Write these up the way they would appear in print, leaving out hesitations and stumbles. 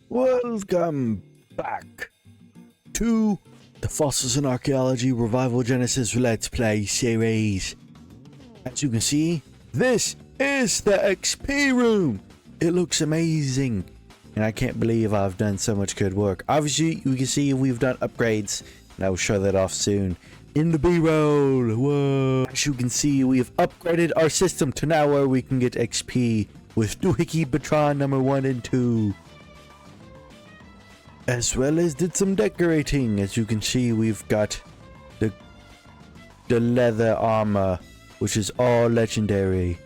Welcome back to the Fossils and Archaeology Revival Genesis Let's Play series. As you can see, this is the XP room. It looks amazing, and I can't believe I've done so much good work. Obviously, you can see we've done upgrades, and I will show that off soon in the B-roll. Whoa! As you can see, we have upgraded our system to now where we can get XP with Doohickey Batron number 1 and 2. As well as did some decorating. As you can see, we've got the leather armor, which is all legendary,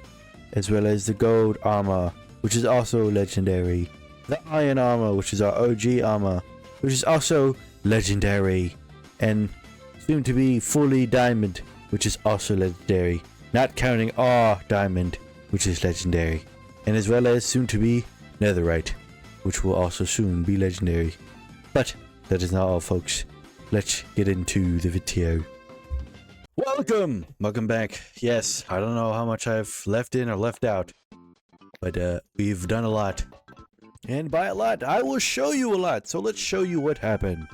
as well as the gold armor, which is also legendary, the iron armor, which is our OG armor, which is also legendary, and soon to be fully diamond, which is also legendary, not counting our diamond, which is legendary, and as well as soon to be netherite, which will also soon be legendary. But that is not all, folks. Let's get into the video. Welcome back. Yes, I don't know how much I've left in or left out, but we've done a lot, and by a lot I will show you a lot. So let's show you what happened.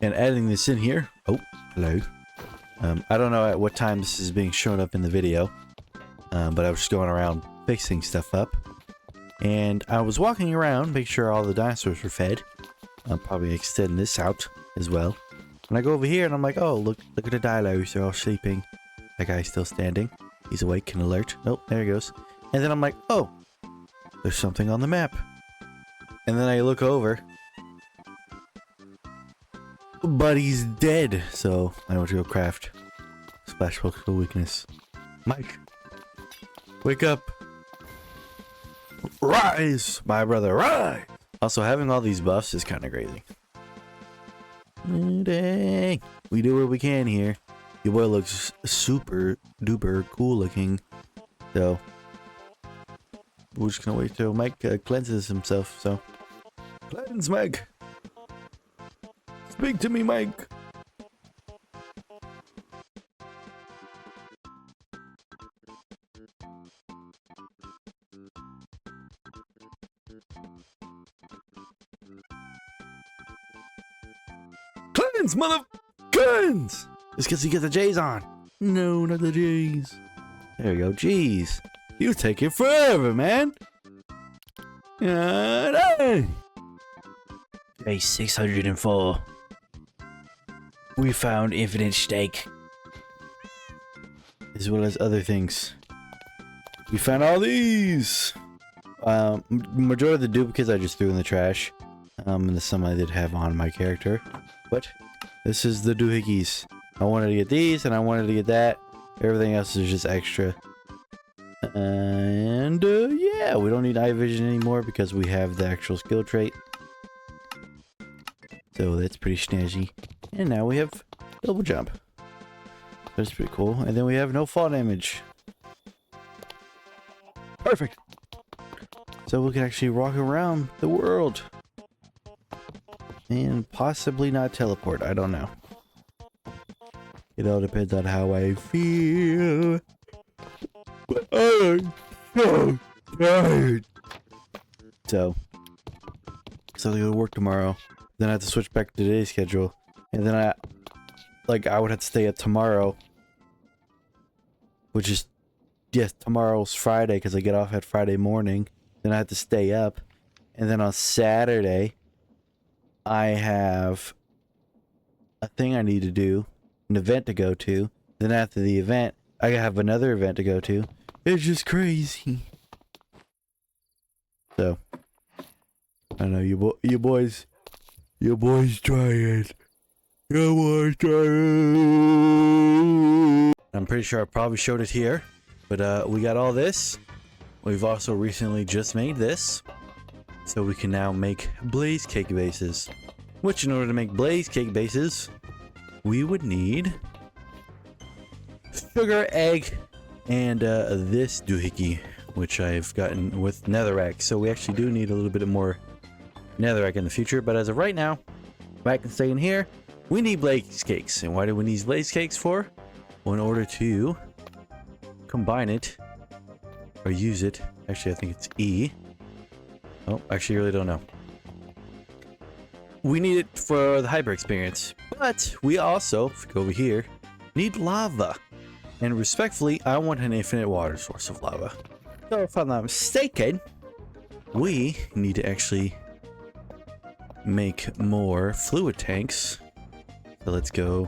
And adding this in here. Oh, hello. I don't know at what time this is being shown up in the video, but I was just going around fixing stuff up. And I was walking around, making sure all the dinosaurs were fed. I'm probably extending this out as well. And I go over here and I'm like, oh, look at the dilos. They're all sleeping. That guy's still standing. He's awake and alert. Oh, there he goes. And then I'm like, oh, there's something on the map. And then I look over, but he's dead. So I want to go craft splash pokeball weakness. Mike, wake up. Rise, my brother, rise! Also, having all these buffs is kind of crazy. Dang. We do what we can here. Your boy looks super duper cool looking. So, we're just gonna wait till Mike cleanses himself. So, cleanse, Mike! Speak to me, Mike! Guns, mother guns! It's because you get the J's on. No, not the J's. There we go. Jeez, you take it forever, man. Day 604. We found infinite steak, as well as other things. We found all these. Majority of the duplicates I just threw in the trash. And some I did have on my character, but this is the doohickeys. I wanted to get these, and I wanted to get that. Everything else is just extra. And yeah, we don't need eye vision anymore because we have the actual skill trait. So that's pretty snazzy. And now we have double jump. That's pretty cool. And then we have no fall damage. Perfect. So we can actually walk around the world. And possibly not teleport. I don't know. It all depends on how I feel. But I'm so tired. So I go to work tomorrow. Then I have to switch back to today's schedule. And then I would have to stay up tomorrow. Which is, yes, tomorrow's Friday because I get off at Friday morning. Then I have to stay up. And then on Saturday, I have a thing I need to do, an event to go to. Then after the event, I have another event to go to. It's just crazy. So, I know you boys try it. You boys try it. I'm pretty sure I probably showed it here, but we got all this. We've also recently just made this. So we can now make blaze cake bases. Which in order to make blaze cake bases, we would need sugar, egg, and this doohickey, which I've gotten with netherrack. So we actually do need a little bit more netherrack in the future. But as of right now, back and staying here, we need blaze cakes. And why do we need blaze cakes for? Well, in order to combine it or use it. Actually, I think it's E. Oh, actually, I really don't know. We need it for the hyper experience, but we also, if we go over here, need lava. And respectfully, I want an infinite water source of lava. So if I'm not mistaken, we need to actually make more fluid tanks. So let's go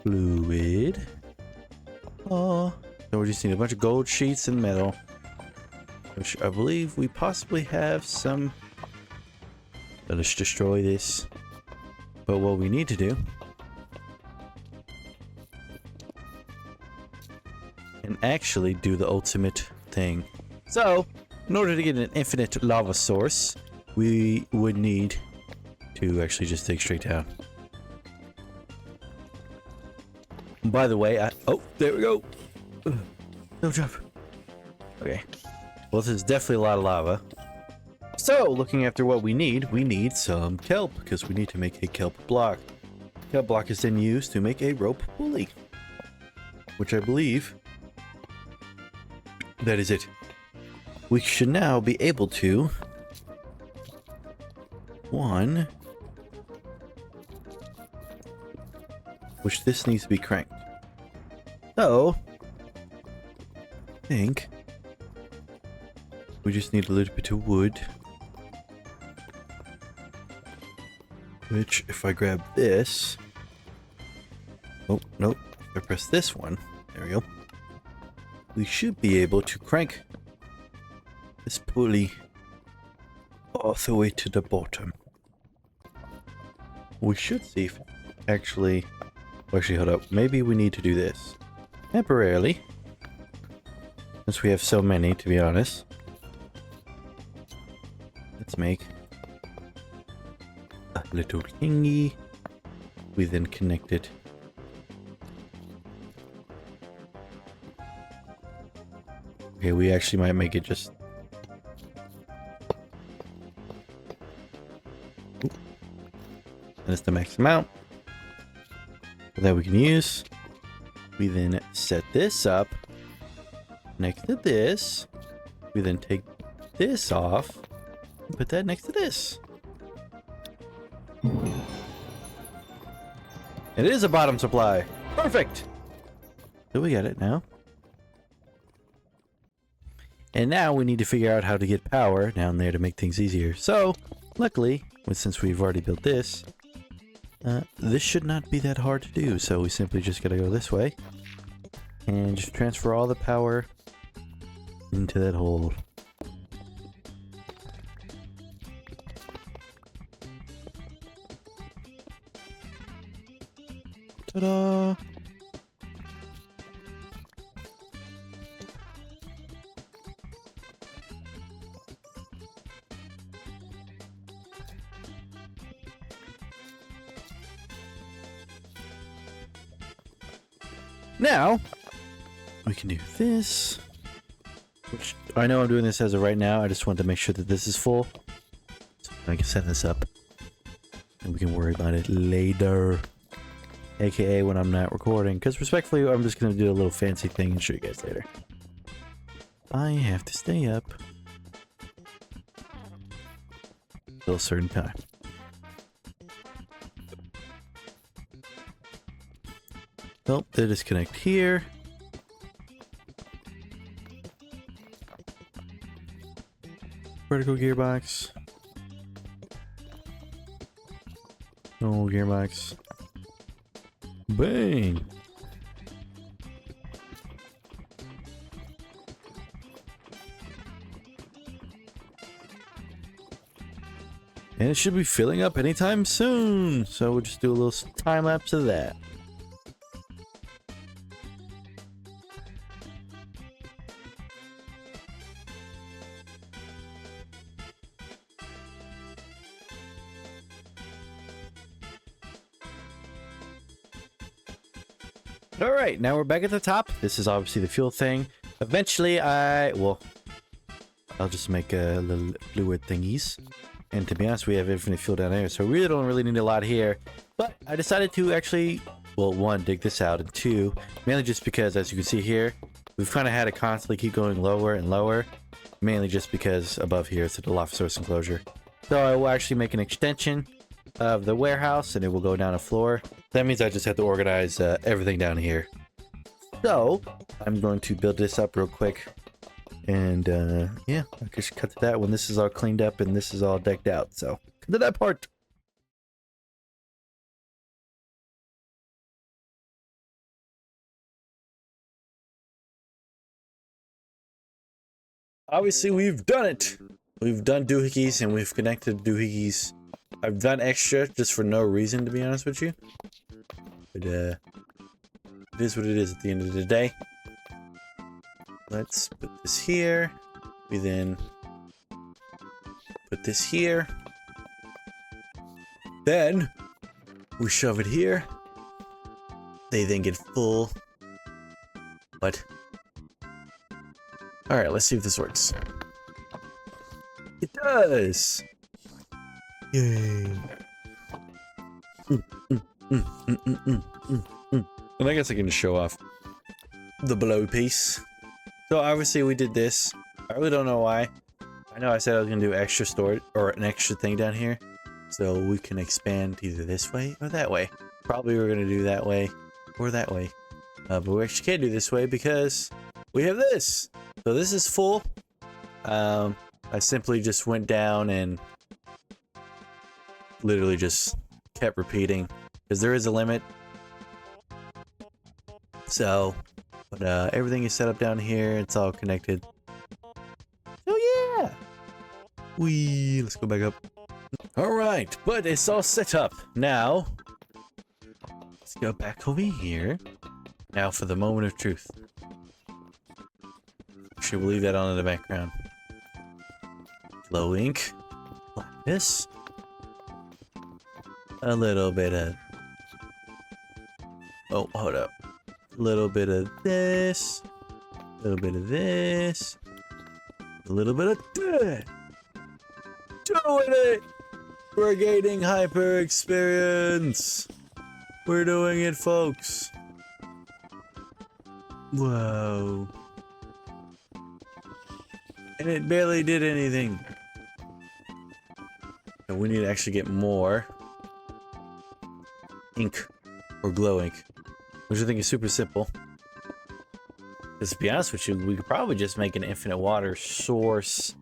fluid. Oh, so we just need a bunch of gold sheets and metal, which I believe we possibly have some. Let us destroy this. But what we need to do, and actually do the ultimate thing. So, in order to get an infinite lava source, we would need to actually just dig straight down. By the way, oh, there we go. No jump. Okay. Well, this is definitely a lot of lava. So, looking after what we need some kelp, because we need to make a kelp block. Kelp block is then used to make a rope pulley, which I believe that is it. We should now be able to which this needs to be cranked. So, I think we just need a little bit of wood. Which, if I grab this... Oh, nope. If I press this one, there we go. We should be able to crank this pulley all the way to the bottom. We should see if actually... Actually, hold up. Maybe we need to do this temporarily, since we have so many, to be honest. Let's make a little thingy. We then connect it. Okay, we actually might make it just... Oop. That's the max amount that we can use. We then set this up next to this. We then take this off and put that next to this. It is a bottom supply. Perfect. So we got it now. And now we need to figure out how to get power down there to make things easier. So, luckily, since we've already built this, this should not be that hard to do. So we simply just gotta go this way and just transfer all the power into that hole. Ta-da! Now, we can do this, which I know I'm doing this as of right now. I just want to make sure that this is full, so I can set this up, and we can worry about it later, aka when I'm not recording, because respectfully, I'm just going to do a little fancy thing and show you guys later. I have to stay up till a certain time. Nope, they disconnect here. Vertical gearbox. Normal gearbox. Bang! And it should be filling up anytime soon. So we'll just do a little time lapse of that. Alright, now we're back at the top. This is obviously the fuel thing. Eventually I'll just make a little fluid thingies. And to be honest, we have infinite fuel down there, so we really don't need a lot here. But I decided to actually, well, one, dig this out, and two, mainly just because, as you can see here, We've kind of had to constantly keep going lower and lower, mainly just because above here it's a Dilophosaurus enclosure. So I will actually make an extension of the warehouse and it will go down a floor. That means I just have to organize everything down here. So I'm going to build this up real quick. And yeah, I can just cut to that when this is all cleaned up and this is all decked out. So cut to that part. Obviously, we've done it. We've done doohickeys and we've connected doohickeys. I've done extra just for no reason, to be honest with you. But it is what it is at the end of the day. Let's put this here. We then put this here. Then we shove it here. They then get full. What? Alright, let's see if this works. It does! Yay! And I guess I can just show off the blow piece. So obviously we did this. I really don't know why. I know I said I was gonna do extra storage or an extra thing down here. So we can expand either this way or that way. Probably we're gonna do that way or that way. But we actually can't do this way because we have this. So this is full. I simply just went down and literally just kept repeating because there is a limit. So, but everything is set up down here. It's all connected. So yeah, let's go back up. All right, but it's all set up now. Let's go back over here. Now for the moment of truth. Actually, we'll leave that on in the background. Glow ink, like this. A little bit of. Oh, hold up. A little bit of this. A little bit of this. A little bit of that. Doing it! We're gaining hyper experience. We're doing it, folks. Whoa. And it barely did anything. And we need to actually get more ink or glow ink, which I think is super simple. Because to be honest with you, we could probably just make an infinite water source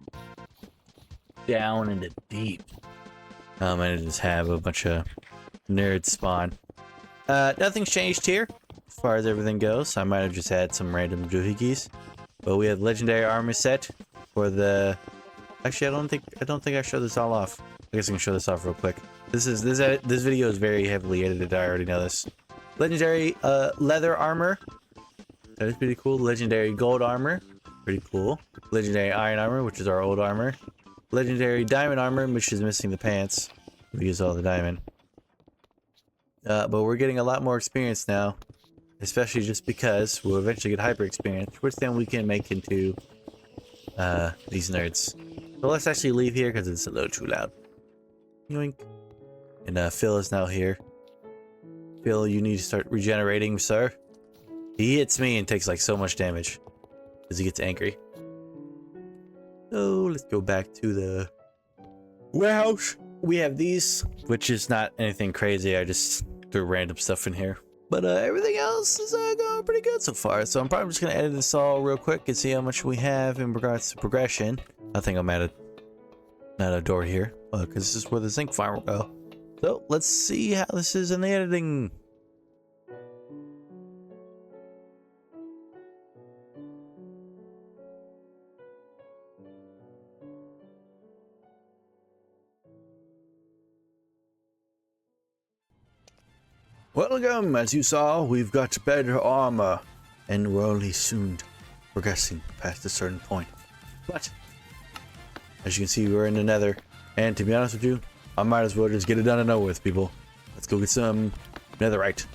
down into deep. And just have a bunch of nerds spawn. Nothing's changed here as far as everything goes. I might have just had some random doohickeys, but we have legendary armor set for the. Actually, I don't think I showed this all off. I guess I can show this off real quick. This video is very heavily edited. I already know this. Legendary leather armor. That is pretty cool. Legendary gold armor. Pretty cool. Legendary iron armor, which is our old armor. Legendary diamond armor, which is missing the pants. We use all the diamond. But we're getting a lot more experience now. Especially just because we'll eventually get hyper experience, which then we can make into these nerds. So let's actually leave here because it's a little too loud. Yoink. And Phil is now here. Phil, you need to start regenerating, sir. He hits me and takes like so much damage because he gets angry. So let's go back to the warehouse. We have these, which is not anything crazy. I just threw random stuff in here. But everything else is going pretty good so far. So I'm probably just going to edit this all real quick and see how much we have in regards to progression. I think I'm at a door here because this is where the zinc farm will go. So let's see how this is in the editing. Welcome, as you saw, we've got better armor, and we're only soon progressing past a certain point. But, as you can see, we're in the nether, and to be honest with you, I might as well just get it done and know with, people. Let's go get some netherite.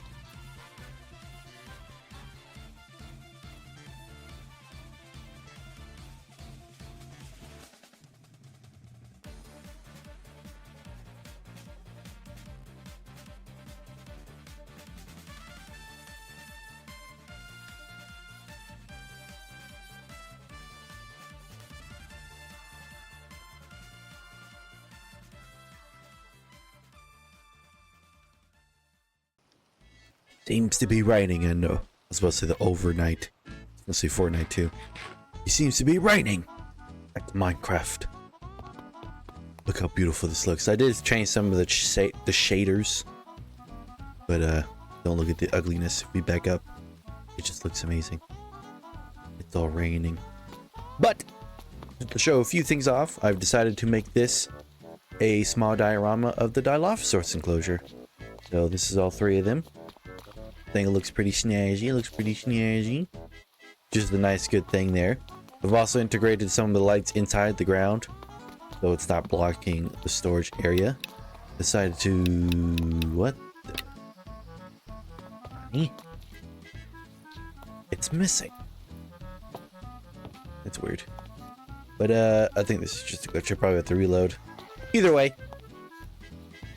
Seems to be raining, and I was supposed to say the overnight. Let's say Fortnite too. It seems to be raining. Back to Minecraft. Look how beautiful this looks. I did change some of the shaders, but don't look at the ugliness. If we back up, it just looks amazing. It's all raining. But to show a few things off, I've decided to make this a small diorama of the Dilophosaurus enclosure. So this is all three of them. I think it looks pretty snazzy. Just a nice good thing there. I've also integrated some of the lights inside the ground, so it's not blocking the storage area. Decided to... what? It's missing. It's weird. But I think this is just a glitch. I probably have to reload. Either way,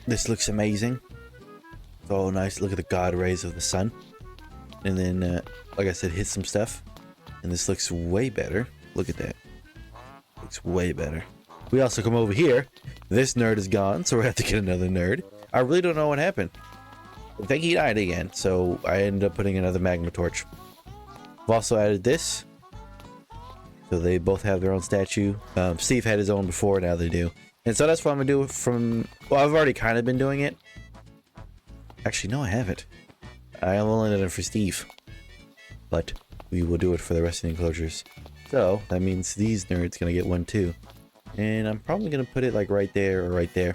this looks amazing. It's all nice. Look at the god rays of the sun. And then, like I said, hit some stuff. And this looks way better. Look at that. Looks way better. We also come over here. This nerd is gone, so we have to get another nerd. I really don't know what happened. I think he died again, so I ended up putting another magma torch. I've also added this. So they both have their own statue. Steve had his own before, now they do. And so that's what I'm gonna do from... well, I've already kind of been doing it. Actually, no, I haven't. I only did it for Steve. But we will do it for the rest of the enclosures. So that means these nerds gonna get one too. And I'm probably gonna put it like right there or right there.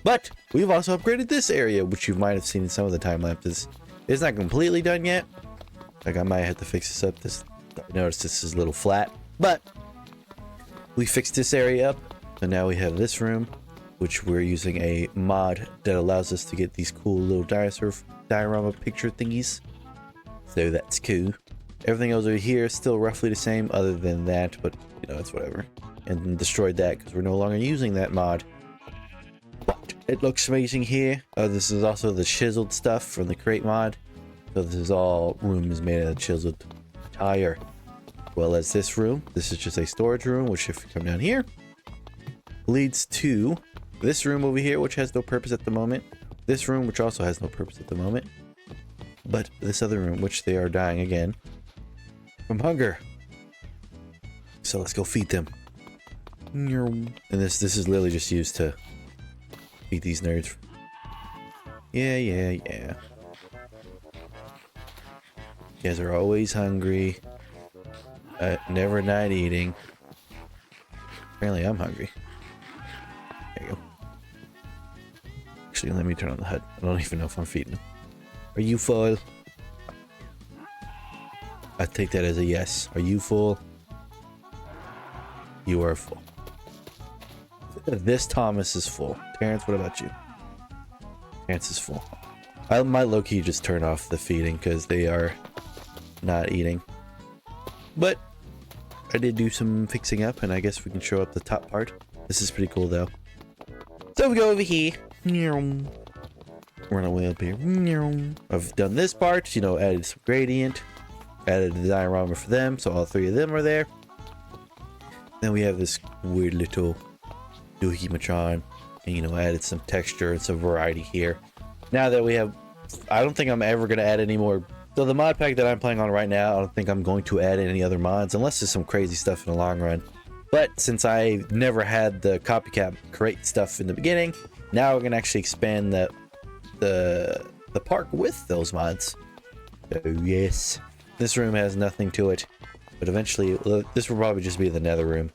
But we've also upgraded this area, which you might have seen in some of the time lapses. It's not completely done yet. Like, I might have to fix this up. I noticed this is a little flat. But we fixed this area up. So now we have this room, which we're using a mod that allows us to get these cool little dinosaur diorama picture thingies. So that's cool. Everything else over here is still roughly the same other than that, but you know, it's whatever. And then destroyed that because we're no longer using that mod. But it looks amazing here. This is also the chiseled stuff from the crate mod. So this is all rooms made out of chiseled tire. Well as this room. This is just a storage room, which if you come down here, leads to this room over here, which has no purpose at the moment. This room, which also has no purpose at the moment. But this other room, which they are dying again from hunger. So let's go feed them. And this is literally just used to feed these nerds. Yeah. You guys are always hungry. Never not eating. Apparently I'm hungry. There you go. Actually, let me turn on the HUD. I don't even know if I'm feeding them. Are you full? I take that as a yes. Are you full? You are full. This Thomas is full. Terrence, what about you? Terrence is full. I might low-key just turn off the feeding because they are not eating. But I did do some fixing up, and I guess we can show up the top part. This is pretty cool, though. So we go over here. Run away up here. I've done this part, you know, added some gradient. Added the diorama for them, so all three of them are there. Then we have this weird little doohimatron, and you know, added some texture and some variety here. Now that we have, I don't think I'm ever going to add any more. So the mod pack that I'm playing on right now, I don't think I'm going to add any other mods, unless there's some crazy stuff in the long run. But since I never had the copycat crate stuff in the beginning, now we're going to actually expand the park with those mods. So yes. This room has nothing to it, but eventually this will probably just be the nether room.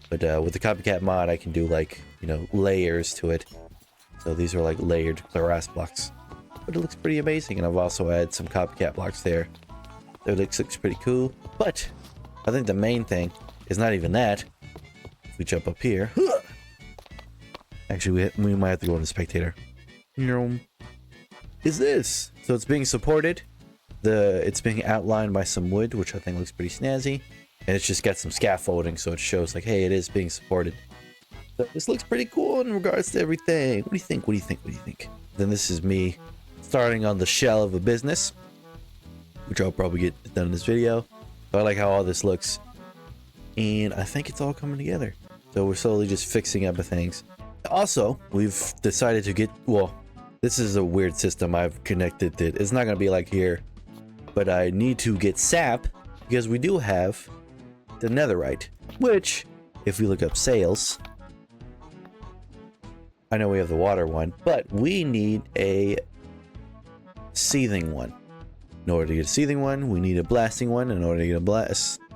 But with the copycat mod, I can do like, you know, layers to it. So these are like layered glass blocks. But it looks pretty amazing, and I've also added some copycat blocks there. So it looks pretty cool. But I think the main thing is not even that. If we jump up here, actually we might have to go into spectator. Is this? So it's being supported. It's being outlined by some wood, which I think looks pretty snazzy, and it's just got some scaffolding, so it shows like, hey, it is being supported. So this looks pretty cool in regards to everything. What do you think? Then this is me starting on the shell of a business, which I'll probably get done in this video. But I like how all this looks, and I think it's all coming together. So we're slowly just fixing up the things. Also, we've decided to get, well, This is a weird system I've connected it. It's not gonna be like here, but I need to get sap because we do have the netherite, which, if we look up sales, I know we have the water one, but we need a seething one. In order to get a seething one, we need a blasting one. In order to get a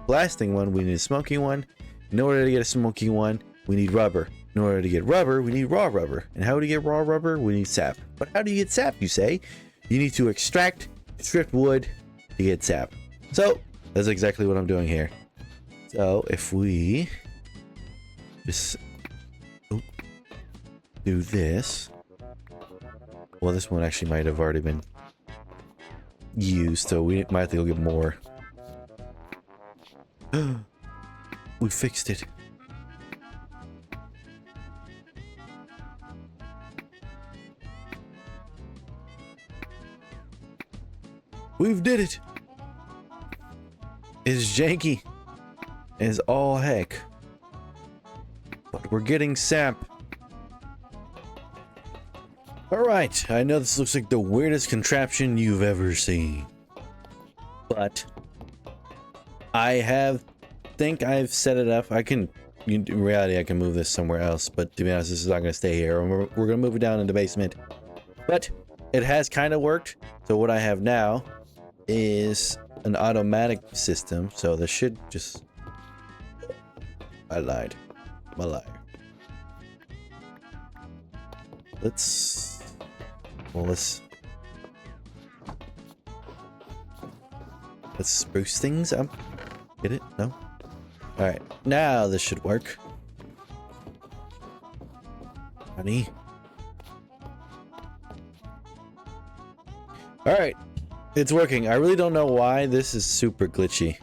blasting one, we need a smoking one. In order to get a smoking one, we need rubber. In order to get rubber, we need raw rubber. And how do you get raw rubber? We need sap. But how do you get sap, you say? You need to extract stripped wood to get sap. So, that's exactly what I'm doing here. So, if we just do this. Well, this one actually might have already been used, so we might have to go get more. We fixed it. We've did it. It's janky as all heck, but we're getting sap. Alright, I know this looks like the weirdest contraption you've ever seen, but I think I've set it up. In reality, I can move this somewhere else, but to be honest, this is not going to stay here. We're going to move it down in the basement, but it has kind of worked. So what I have now is an automatic system, so this should just... I lied. I'm a liar. Let's spruce things up. Get it? No? Alright, now this should work. Honey. Alright, it's working. I really don't know why this is super glitchy,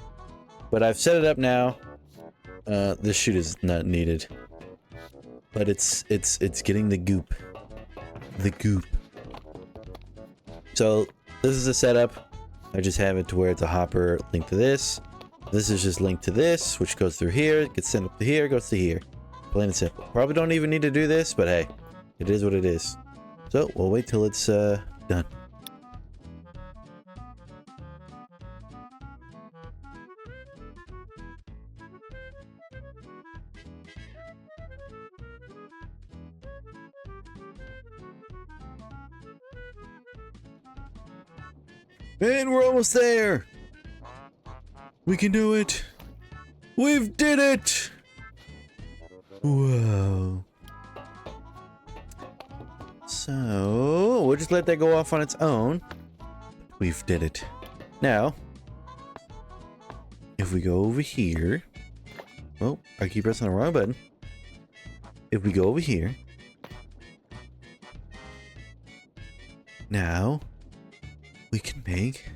but I've set it up now. This chute is not needed, but it's getting the goop. The goop. So this is a setup. I just have it to where it's a hopper linked to this. This is just linked to this, which goes through here, gets sent up to here, goes to here. Plain and simple. Probably don't even need to do this, but hey, it is what it is. So we'll wait till it's done. And we're almost there. We can do it. We've did it. Whoa. So we'll just let that go off on its own. We've did it. Now, if we go over here. Oh, I keep pressing the wrong button. If we go over here. Now, we can make...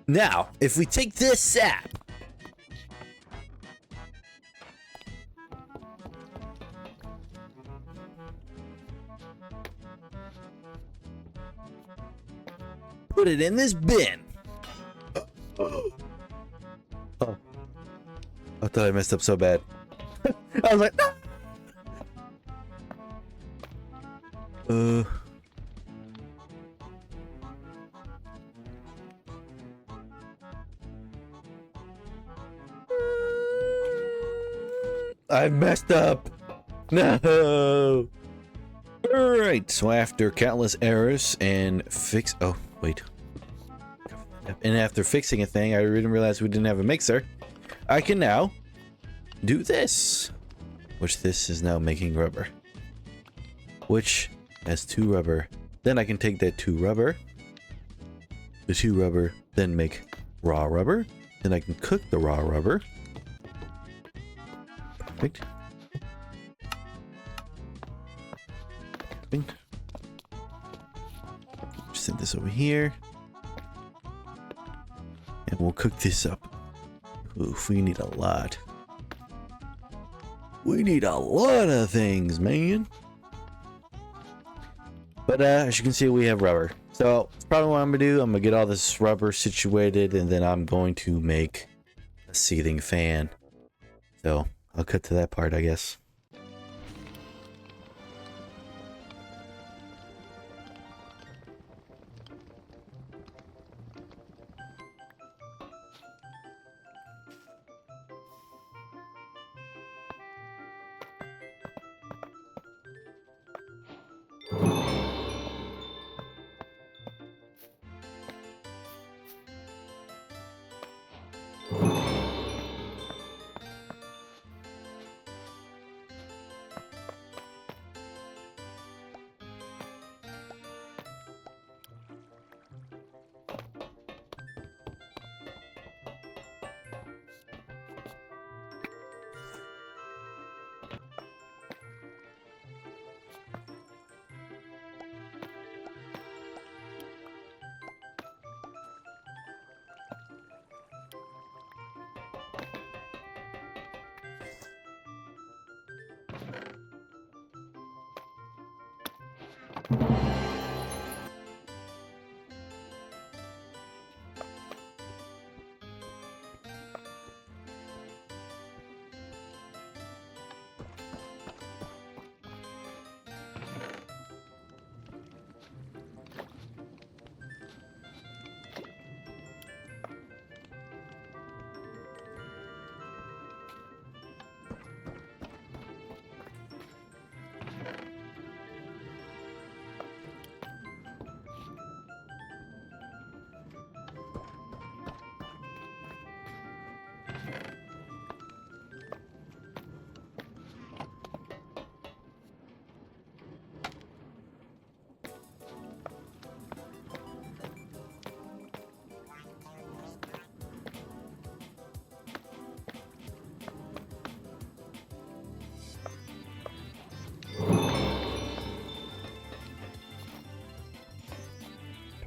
Now, if we take this sap, put it in this bin. Oh, I thought I messed up so bad. I was like, no! I messed up. No. Alright, so after countless errors and after fixing a thing, I didn't realize we didn't have a mixer. I can now do this, which this is now making rubber, which has 2 rubber. Then I can take that 2 rubber, the 2 rubber, then make raw rubber. Then I can cook the raw rubber. Perfect. Just set this over here. And we'll cook this up. Oof, we need a lot. We need a lot of things, man. But as you can see, we have rubber. So that's probably what I'm gonna do. I'm gonna get all this rubber situated, and then I'm going to make a seething fan. So I'll cut to that part, I guess.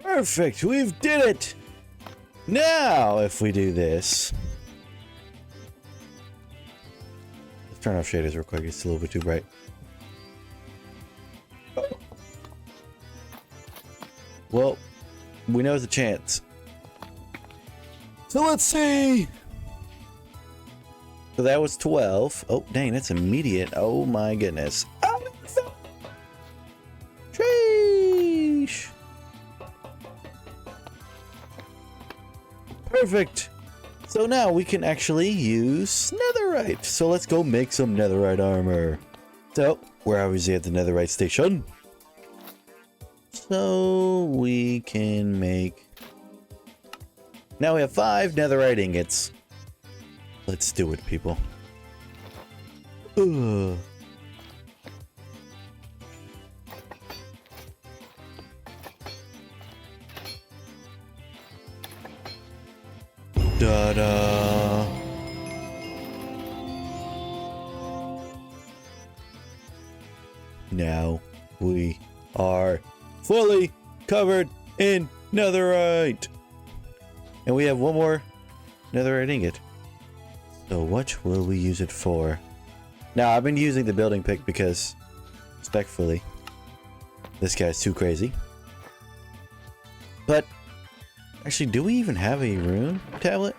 Perfect, we've did it! Now, if we do this... Let's turn off shaders real quick, it's a little bit too bright. Well, we know there's a chance. So let's see! So that was 12. Oh, dang, that's immediate. Oh my goodness. Sheesh! Perfect! So now we can actually use netherite. So let's go make some netherite armor. So, we're obviously at the netherite station. So we can make... Now we have 5 netherite ingots. Let's do it, people. Ugh. Da-da. Now we are fully covered in netherite. And we have one more netherite ingot. So what will we use it for? Now, I've been using the building pick because, respectfully, this guy's too crazy. But, actually, do we even have a rune tablet?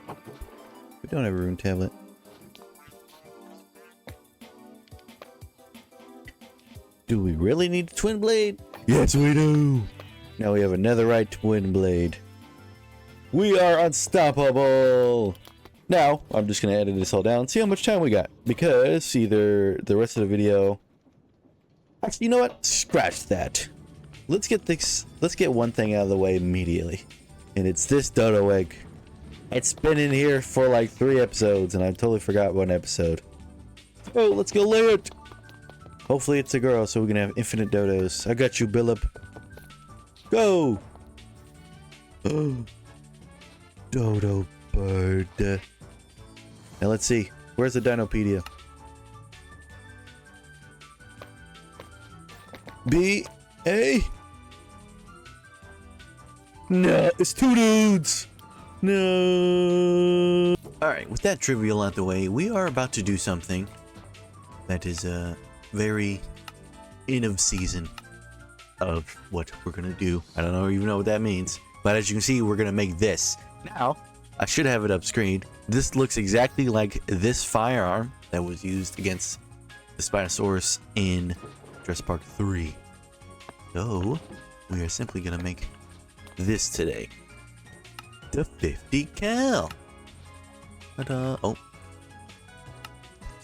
We don't have a rune tablet. Do we really need a twin blade? Yes, we do! Now we have a netherite twin blade. We are unstoppable! Now, I'm just going to edit this all down, see how much time we got. Because either the rest of the video... Actually, you know what? Scratch that. Let's get one thing out of the way immediately. And it's this dodo egg. It's been in here for like 3 episodes, and I totally forgot one episode. Oh, let's go lay it! Hopefully it's a girl, so we can have infinite dodos. I got you, Billip. Go! Dodo bird. Now let's see. Where's the Dinopedia? B A. No, it's 2 dudes. No. All right, with that trivial out the way, we are about to do something that is very in of season of what we're gonna do. I don't even know what that means, but as you can see, we're gonna make this. Now, I should have it up screen. This looks exactly like this firearm that was used against the Spinosaurus in Jurassic Park 3. So, we are simply gonna make this today. The 50 cal. Ta-da. Oh.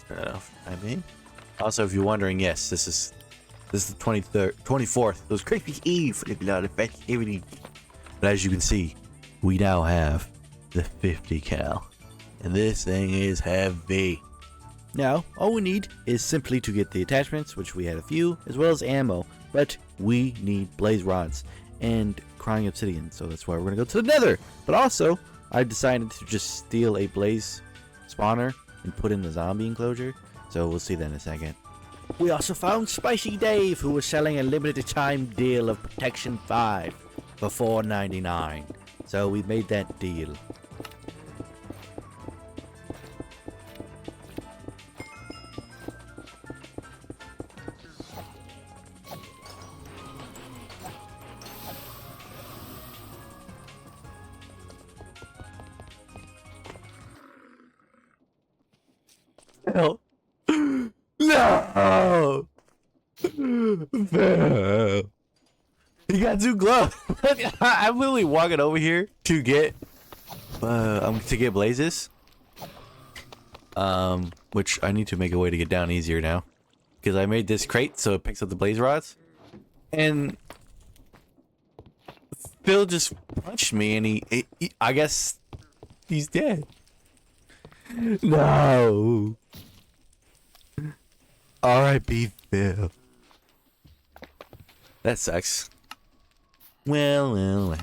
Start that off. I mean. Also, if you're wondering, yes, this is the 24th. It was Christmas Eve for a lot of festivity. But as you can see, we now have the 50 cal. And this thing is heavy. Now, all we need is simply to get the attachments, which we had a few, as well as ammo. But we need blaze rods and crying obsidian, so that's why we're going to go to the nether. But also, I decided to just steal a blaze spawner and put in the zombie enclosure. So we'll see that in a second. We also found Spicy Dave, who was selling a limited time deal of Protection 5 for $4.99. So we made that deal. Phil. No. Phil. He got too close. I'm literally walking over here to get blazes. Which I need to make a way to get down easier now, because I made this crate so it picks up the blaze rods, and Phil just punched me, and he I guess he's dead. No. R.I.P. Phil. That sucks. Well.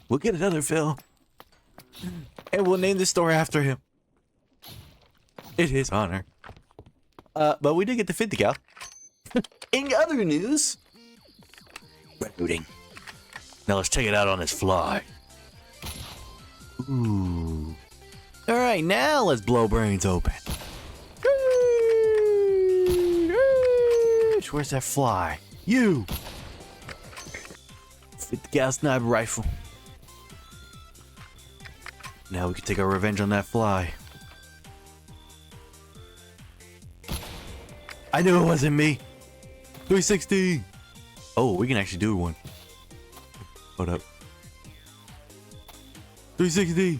We'll get another Phil. And we'll name the store after him. It is honor. But we did get the 50 cal. In other news, reloading. Now let's check it out on this fly. Ooh. Alright, now let's blow brains open. Where's that fly? You! 50 cal sniper rifle. Now we can take our revenge on that fly. I knew it wasn't me. 360. Oh, we can actually do one. Hold up. 360.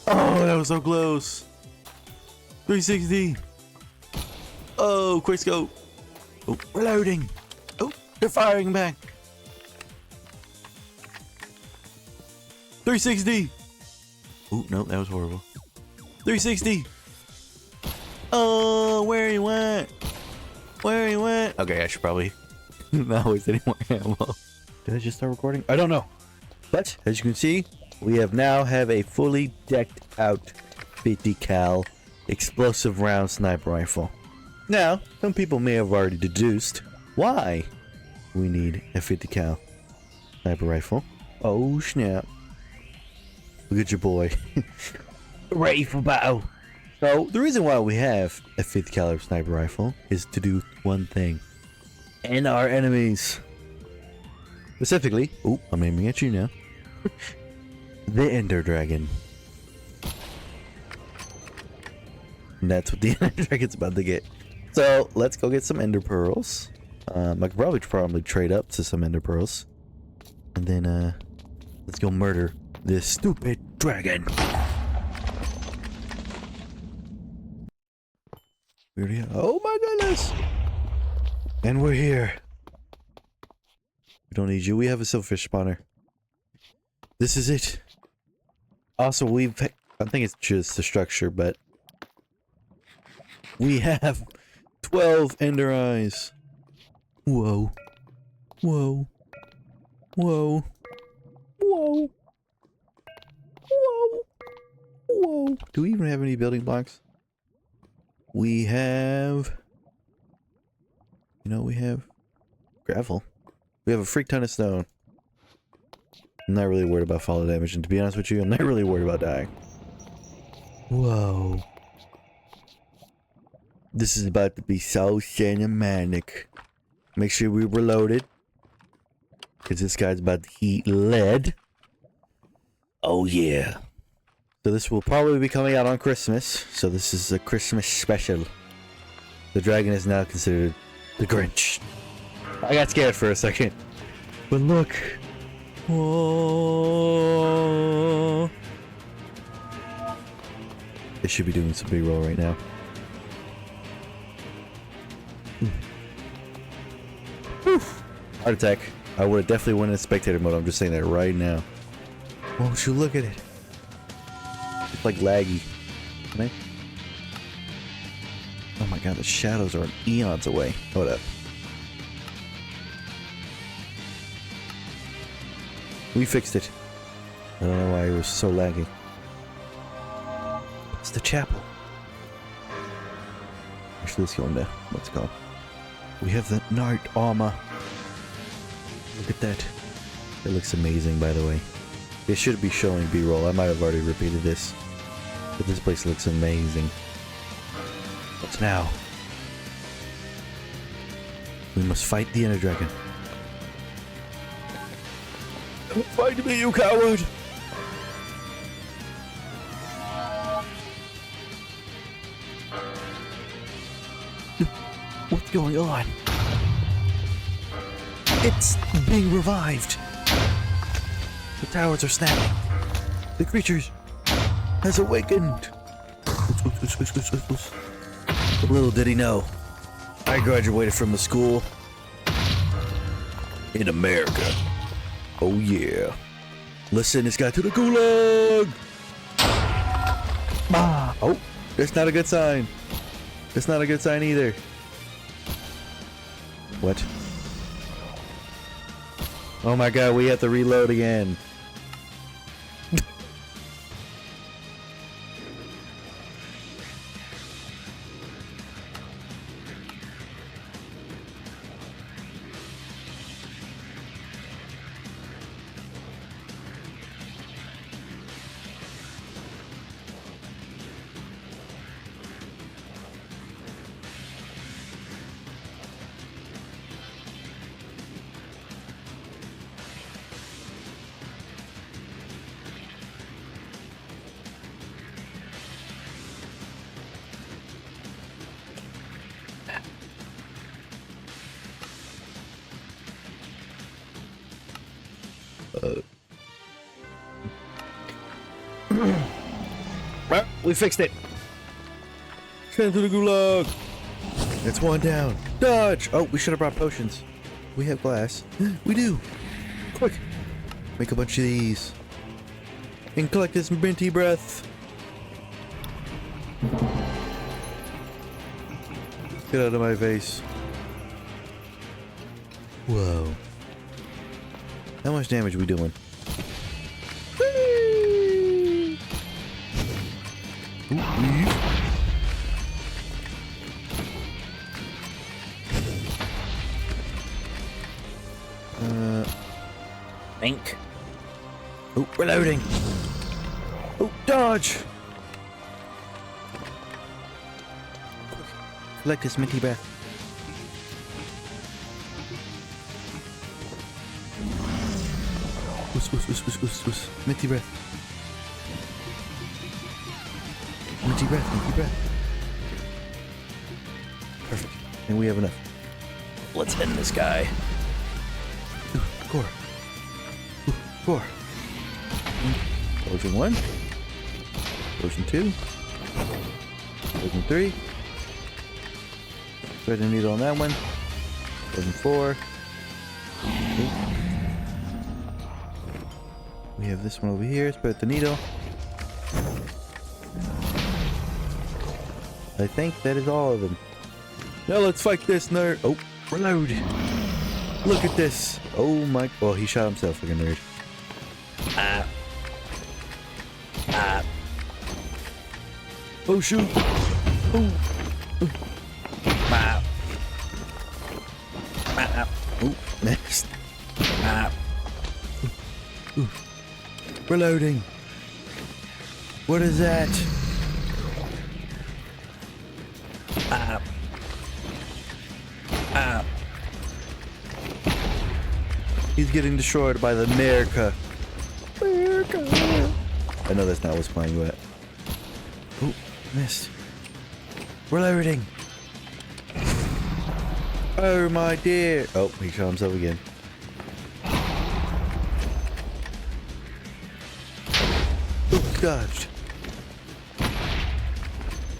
Oh, that was so close. 360. Oh, quick scope. Oh, reloading. Oh, they're firing back. 360. Oh, no, that was horrible. 360. Oh, where he went? Where he went? Okay, I should probably not waste any more ammo. Did I just start recording? I don't know. But, as you can see, we now have a fully decked out 50 cal explosive round sniper rifle. Now, some people may have already deduced why we need a 50 cal sniper rifle. Oh, snap. Look at your boy. Ready for battle. So, the reason why we have a 50 caliber sniper rifle is to do one thing. End our enemies. Specifically, oh, I'm aiming at you now. The Enderdragon. And that's what the Enderdragon's about to get. So, let's go get some Ender Pearls. I could probably trade up to some Ender Pearls. And then, let's go murder this stupid dragon. Oh my goodness! And we're here. We don't need you. We have a silverfish spawner. This is it. Also, I think it's just the structure, but we have 12 ender eyes. Whoa. Whoa. Whoa. Whoa. Whoa. Whoa. Do we even have any building blocks? We have... we have gravel. We have a freak ton of stone. I'm not really worried about fall damage, and to be honest with you, I'm not really worried about dying. Whoa. This is about to be so cinematic. Make sure we reload it, because this guy's about to heat lead. Oh yeah. So this will probably be coming out on Christmas. So this is a Christmas special. The dragon is now considered the Grinch. I got scared for a second. But look. Whoa. They should be doing some B-roll right now. Heart attack. I would have definitely went in spectator mode. I'm just saying that right now. Won't you look at it? It's like laggy. Right? Oh my god, the shadows are eons away. Hold up. We fixed it. I don't know why it was so laggy. It's the chapel. Actually, let's go in there. Let's go. We have the knight armor. Look at that. It looks amazing, by the way. It should be showing B-roll. I might have already repeated this. But this place looks amazing. What's now? We must fight the Enderdragon. Fight me, you coward! What's going on? It's being revived. The towers are snapping. The creatures has awakened. Little did he know, I graduated from the school in America. Oh yeah. Let's send this guy to the gulag. Ah. Oh, that's not a good sign. That's not a good sign either. What? Oh my god, we have to reload again. Well, we fixed it. Send to the gulag. That's one down. Dodge. Oh, we should have brought potions. We have glass. We do. Quick. Make a bunch of these. And collect this minty breath. Get out of my face. Whoa. How much damage are we doing? Think. Oh, reloading. Oh, dodge. Collect this minty breath. Minty breath. Minty breath, minty breath. Perfect. And we have enough. Let's end this guy. Ooh, core. Ooh, core. Potion 1. Potion 2. Potion 3. Thread the needle on that one. Potion 4. Okay. We have this one over here. Spread the needle. I think that is all of them. Now let's fight this nerd. Oh, reload. Look at this. Oh my. Well, he shot himself like a nerd. Ah. Ah. Oh, shoot. Oh. Ah. Ah. Oh, next. Ah. Ooh. Reloading. What is that? Ah. Ah. He's getting destroyed by the America. America. I know that's not what's playing with. Oh, missed. Reloading. Oh my dear. Oh, he shot himself again. Oh, dodged.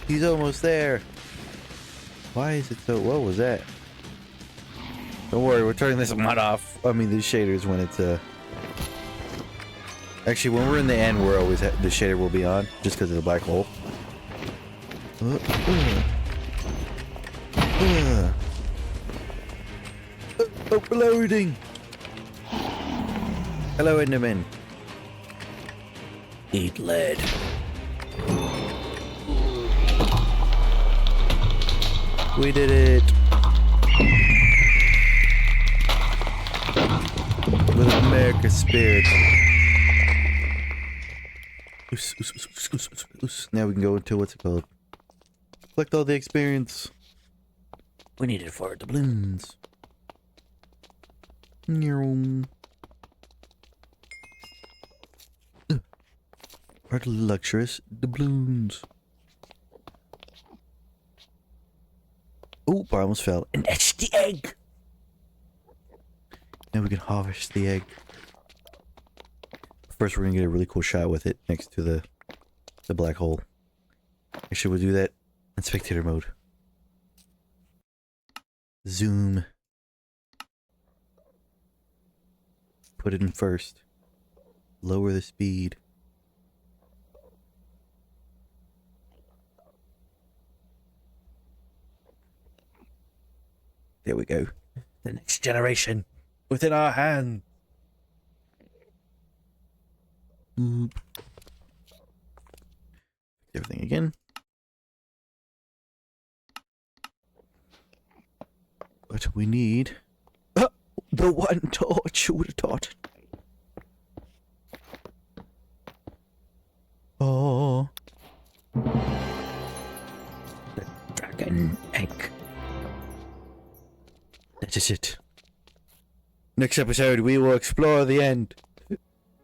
He's almost there. Why is it so... What was that? Don't worry, we're turning this mod off. I mean, these shaders when it's... Actually, when we're in the end, we're always... The shader will be on, just because of the black hole. Oh, reloading! Hello, Enderman. Eat lead. We did it. With America's spirit. Now we can go into what's it called? Collect all the experience. We need it for doubloons. Are the luxurious doubloons. Oop, I almost fell. And that's the egg! Now we can harvest the egg. First, we're gonna get a really cool shot with it next to the black hole. Actually, we'll do that in spectator mode. Zoom. Put it in first. Lower the speed. There we go. The next generation within our hand. Everything again. But we need the one torch. Who would have thought? Oh, the dragon egg. That is it. Next episode, we will explore the end.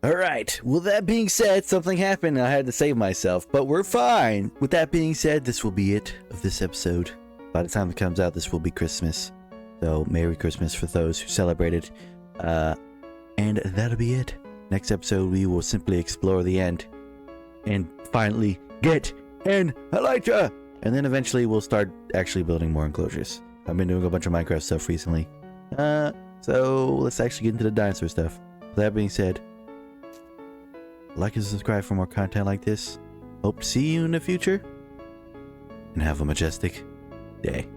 Alright, well that being said, something happened and I had to save myself, but we're fine. With that being said, this will be it of this episode. By the time it comes out, this will be Christmas. So, Merry Christmas for those who celebrate it. And that'll be it. Next episode, we will simply explore the end. And finally, get an elytra! And then eventually, we'll start actually building more enclosures. I've been doing a bunch of Minecraft stuff recently. So let's actually get into the dinosaur stuff. With that being said, like and subscribe for more content like this. Hope to see you in the future. And have a majestic day.